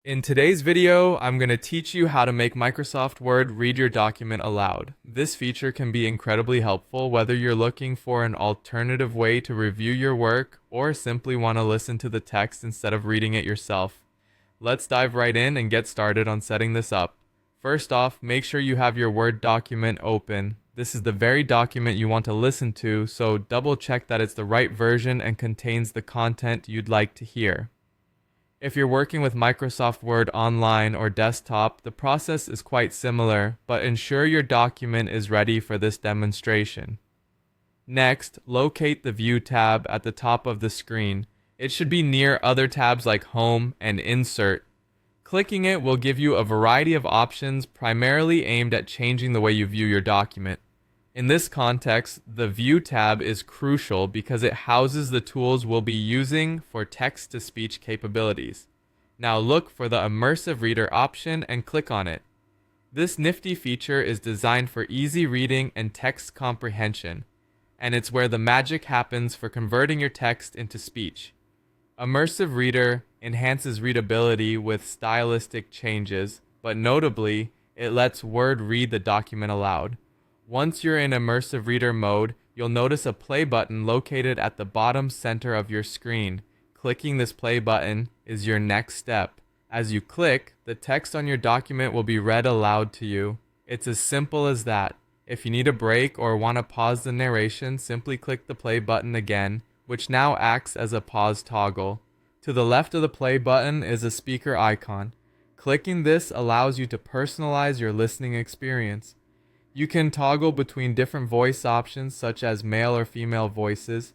In today's video, I'm going to teach you how to make Microsoft Word read your document aloud. This feature can be incredibly helpful whether you're looking for an alternative way to review your work or simply want to listen to the text instead of reading it yourself. Let's dive right in and get started on setting this up. First off, make sure you have your Word document open. This is the very document you want to listen to, so double check that it's the right version and contains the content you'd like to hear. If you're working with Microsoft Word online or desktop, the process is quite similar, but ensure your document is ready for this demonstration. Next, locate the View tab at the top of the screen. It should be near other tabs like Home and Insert. Clicking it will give you a variety of options primarily aimed at changing the way you view your document. In this context, the View tab is crucial because it houses the tools we'll be using for text-to-speech capabilities. Now look for the Immersive Reader option and click on it. This nifty feature is designed for easy reading and text comprehension, and it's where the magic happens for converting your text into speech. Immersive Reader enhances readability with stylistic changes, but notably, it lets Word read the document aloud. Once you're in Immersive Reader mode, you'll notice a play button located at the bottom center of your screen. Clicking this play button is your next step. As you click, the text on your document will be read aloud to you. It's as simple as that. If you need a break or want to pause the narration, simply click the play button again, which now acts as a pause toggle. To the left of the play button is a speaker icon. Clicking this allows you to personalize your listening experience. You can toggle between different voice options such as male or female voices.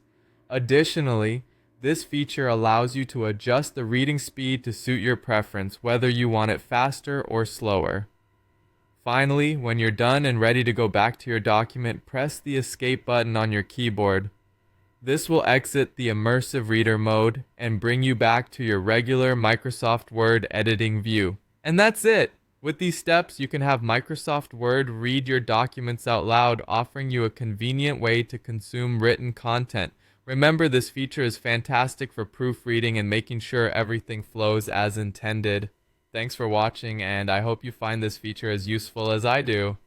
Additionally, this feature allows you to adjust the reading speed to suit your preference, whether you want it faster or slower. Finally, when you're done and ready to go back to your document, press the Escape button on your keyboard. This will exit the Immersive Reader mode and bring you back to your regular Microsoft Word editing view. And that's it! With these steps, you can have Microsoft Word read your documents out loud, offering you a convenient way to consume written content. Remember, this feature is fantastic for proofreading and making sure everything flows as intended. Thanks for watching, and I hope you find this feature as useful as I do.